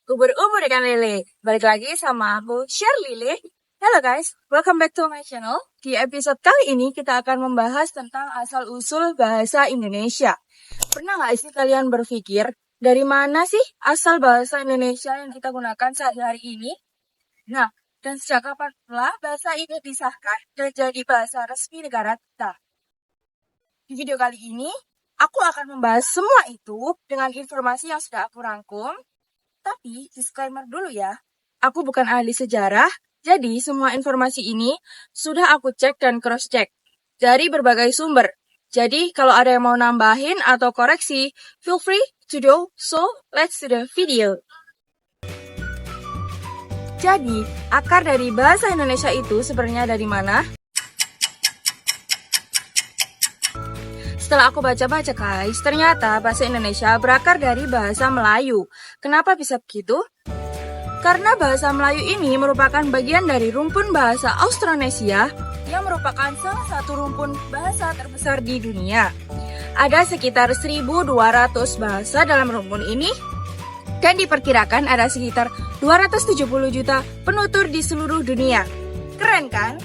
Ubur-ubur ikan lele. Balik lagi sama aku, Shirley. Hello guys, welcome back to my channel. Di episode kali ini kita akan membahas tentang asal-usul bahasa Indonesia. Pernah nggak sih kalian berpikir, dari mana sih asal bahasa Indonesia yang kita gunakan sehari-hari ini? Nah, dan sejak kapan pula bahasa ini disahkan dan jadi bahasa resmi negara kita? Di video kali ini, aku akan membahas semua itu dengan informasi yang sudah aku rangkum. Tapi, disclaimer dulu ya, aku bukan ahli sejarah, jadi semua informasi ini sudah aku cek dan cross-check dari berbagai sumber. Jadi, kalau ada yang mau nambahin atau koreksi, feel free to do so. Let's do the video. Jadi, akar dari bahasa Indonesia itu sebenarnya dari mana? Setelah aku baca-baca guys, ternyata bahasa Indonesia berakar dari bahasa Melayu. Kenapa bisa begitu? Karena bahasa Melayu ini merupakan bagian dari rumpun bahasa Austronesia yang merupakan salah satu rumpun bahasa terbesar di dunia. Ada sekitar 1.200 bahasa dalam rumpun ini dan diperkirakan ada sekitar 270 juta penutur di seluruh dunia. Keren kan?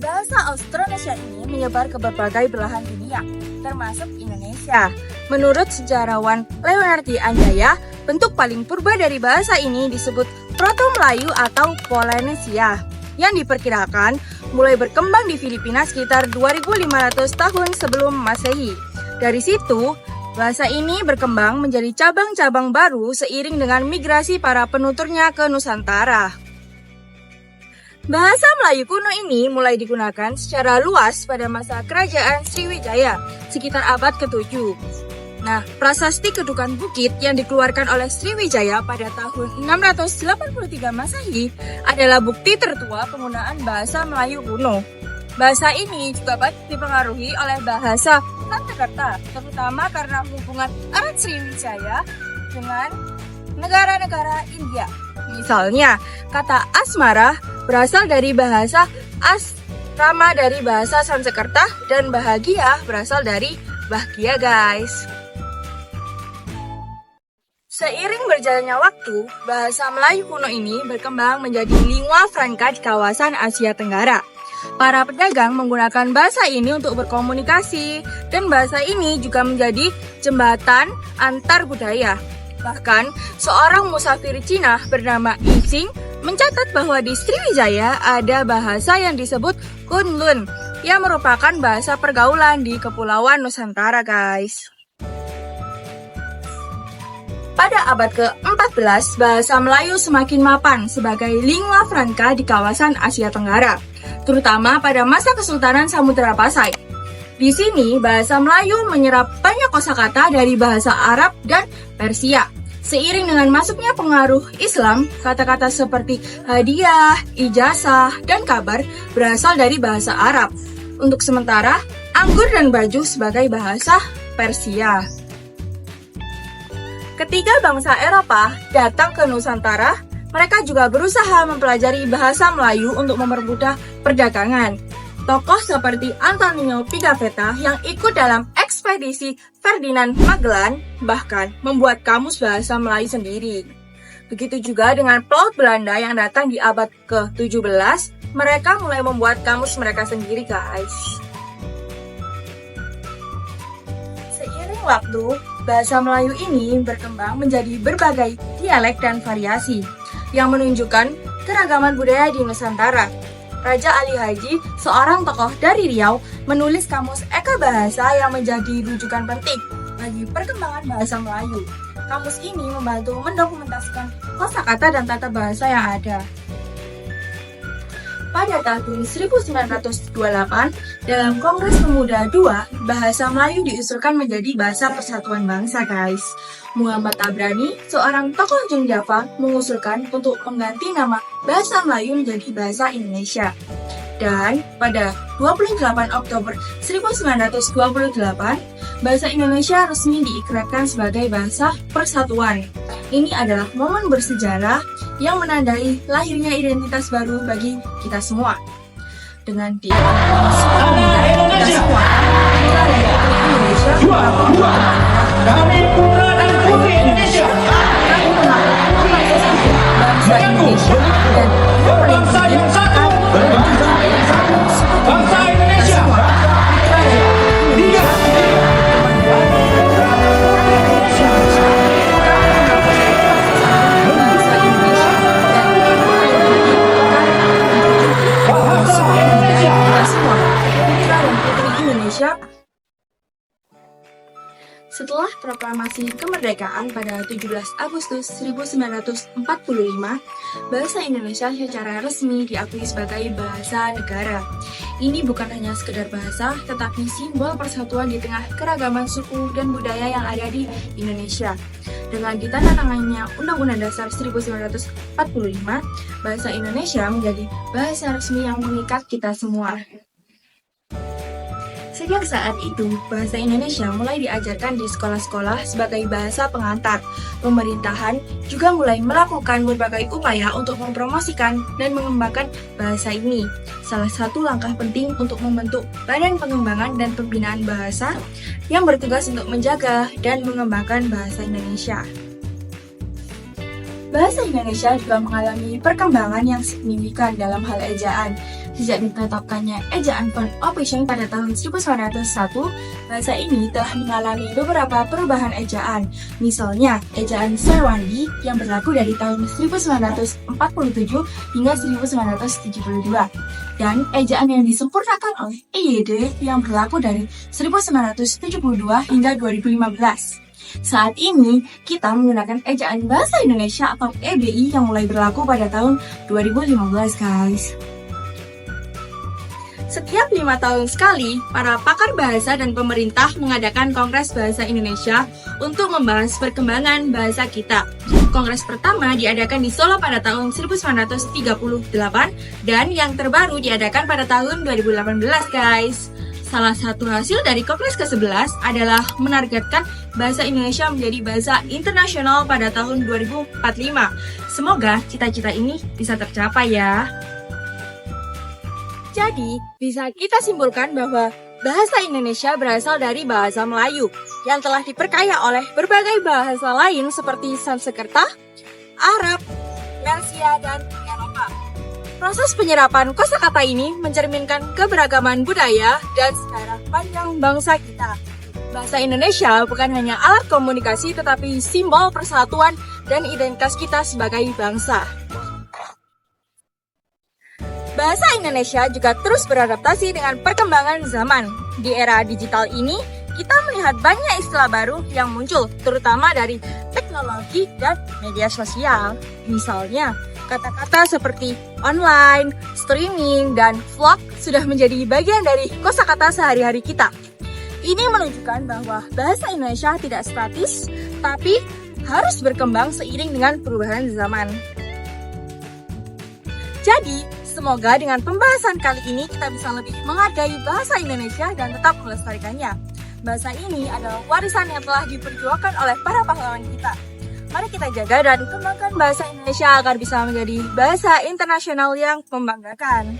Bahasa Austronesia ini menyebar ke berbagai belahan dunia, termasuk Indonesia. Menurut sejarawan Leonardi Anjaya, bentuk paling purba dari bahasa ini disebut Proto-Melayu atau Polynesia, yang diperkirakan mulai berkembang di Filipina sekitar 2.500 tahun sebelum Masehi. Dari situ, bahasa ini berkembang menjadi cabang-cabang baru seiring dengan migrasi para penuturnya ke Nusantara. Bahasa Melayu kuno ini mulai digunakan secara luas pada masa kerajaan Sriwijaya, sekitar abad ke-7. Nah, prasasti Kedukan Bukit yang dikeluarkan oleh Sriwijaya pada tahun 683 Masehi adalah bukti tertua penggunaan bahasa Melayu kuno. Bahasa ini juga banyak dipengaruhi oleh bahasa Sanskerta, terutama karena hubungan erat Sriwijaya dengan negara-negara India. Misalnya, kata asmara berasal dari bahasa asrama dari bahasa Sanskerta dan bahagia berasal dari bahagia guys. Seiring berjalannya waktu, bahasa Melayu kuno ini berkembang menjadi lingua franca di kawasan Asia Tenggara. Para pedagang menggunakan bahasa ini untuk berkomunikasi dan bahasa ini juga menjadi jembatan antar budaya. Bahkan, seorang musafir Cina bernama Yixing mencatat bahwa di Sriwijaya ada bahasa yang disebut Kunlun yang merupakan bahasa pergaulan di Kepulauan Nusantara, guys. Pada abad ke-14, bahasa Melayu semakin mapan sebagai lingua franca di kawasan Asia Tenggara, terutama pada masa Kesultanan Samudra Pasai. Di sini, bahasa Melayu menyerap banyak kosakata dari bahasa Arab dan Persia. Seiring dengan masuknya pengaruh Islam, kata-kata seperti hadiah, ijazah, dan kabar berasal dari bahasa Arab. Untuk sementara, anggur dan baju sebagai bahasa Persia. Ketika bangsa Eropa datang ke Nusantara, mereka juga berusaha mempelajari bahasa Melayu untuk mempermudah perdagangan. Tokoh seperti Antonio Pigafetta yang ikut dalam ekspedisi Ferdinand Magellan bahkan membuat kamus bahasa Melayu sendiri. Begitu juga dengan pelaut Belanda yang datang di abad ke-17, mereka mulai membuat kamus mereka sendiri, guys. Seiring waktu, bahasa Melayu ini berkembang menjadi berbagai dialek dan variasi yang menunjukkan keragaman budaya di Nusantara. Raja Ali Haji, seorang tokoh dari Riau, menulis kamus Eka Bahasa yang menjadi rujukan penting bagi perkembangan bahasa Melayu. Kamus ini membantu mendokumentasikan kosakata dan tata bahasa yang ada. Pada tahun 1928, dalam Kongres Pemuda II, bahasa Melayu diusulkan menjadi bahasa persatuan bangsa, guys. Muhammad Tabrani, seorang tokoh Jong Java, mengusulkan untuk mengganti nama bahasa Melayu menjadi bahasa Indonesia. Dan pada 28 Oktober 1928, bahasa Indonesia resmi diikrarkan sebagai bahasa persatuan. Ini adalah momen bersejarah yang menandai lahirnya identitas baru bagi kita semua. Dengan diikrarkan Sumpah Pemuda kita semua, putra dan putri Indonesia, kami putra dan putri Indonesia. kemerdekaan pada 17 Agustus 1945, bahasa Indonesia secara resmi diakui sebagai bahasa negara. Ini bukan hanya sekedar bahasa, tetapi simbol persatuan di tengah keragaman suku dan budaya yang ada di Indonesia. Dengan ditandatangannya Undang-Undang Dasar 1945, bahasa Indonesia menjadi bahasa resmi yang mengikat kita semua. Sejak saat itu, bahasa Indonesia mulai diajarkan di sekolah-sekolah sebagai bahasa pengantar. Pemerintahan juga mulai melakukan berbagai upaya untuk mempromosikan dan mengembangkan bahasa ini. Salah satu langkah penting untuk membentuk Badan Pengembangan dan Pembinaan Bahasa yang bertugas untuk menjaga dan mengembangkan bahasa Indonesia. Bahasa Indonesia juga mengalami perkembangan yang signifikan dalam hal ejaan. Sejak ditetapkannya ejaan Font of Writing pada tahun 1901, bahasa ini telah mengalami beberapa perubahan ejaan. Misalnya, ejaan Serwandi yang berlaku dari tahun 1947 hingga 1972, dan ejaan yang disempurnakan oleh EYD yang berlaku dari 1972 hingga 2015. Saat ini, kita menggunakan ejaan Bahasa Indonesia atau EBI yang mulai berlaku pada tahun 2015, guys. Setiap 5 tahun sekali, para pakar bahasa dan pemerintah mengadakan Kongres Bahasa Indonesia untuk membahas perkembangan bahasa kita. Kongres pertama diadakan di Solo pada tahun 1938 dan yang terbaru diadakan pada tahun 2018, guys. Salah satu hasil dari Kongres ke-11 adalah menargetkan bahasa Indonesia menjadi bahasa internasional pada tahun 2045. Semoga cita-cita ini bisa tercapai ya. Jadi, bisa kita simpulkan bahwa bahasa Indonesia berasal dari bahasa Melayu yang telah diperkaya oleh berbagai bahasa lain seperti Sanskerta, Arab, Persia, dan Eropa. Proses penyerapan kosakata ini mencerminkan keberagaman budaya dan sejarah panjang bangsa kita. Bahasa Indonesia bukan hanya alat komunikasi tetapi simbol persatuan dan identitas kita sebagai bangsa. Bahasa Indonesia juga terus beradaptasi dengan perkembangan zaman. Di era digital ini, kita melihat banyak istilah baru yang muncul, terutama dari teknologi dan media sosial. Misalnya, kata-kata seperti online, streaming, dan vlog sudah menjadi bagian dari kosakata sehari-hari kita. Ini menunjukkan bahwa bahasa Indonesia tidak statis, tapi harus berkembang seiring dengan perubahan zaman. Jadi, semoga dengan pembahasan kali ini kita bisa lebih menghargai bahasa Indonesia dan tetap melestarikannya. Bahasa ini adalah warisan yang telah diperjuangkan oleh para pahlawan kita. Mari kita jaga dan kembangkan bahasa Indonesia agar bisa menjadi bahasa internasional yang membanggakan.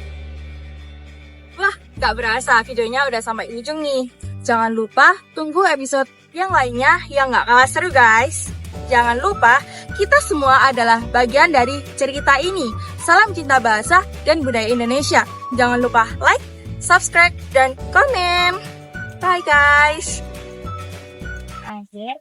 Wah, gak berasa videonya udah sampai ujung nih. Jangan lupa tunggu episode yang lainnya yang gak kalah seru, guys. Jangan lupa, kita semua adalah bagian dari cerita ini. Salam cinta bahasa dan budaya Indonesia. Jangan lupa like, subscribe, dan komen. Bye, guys. Akhir.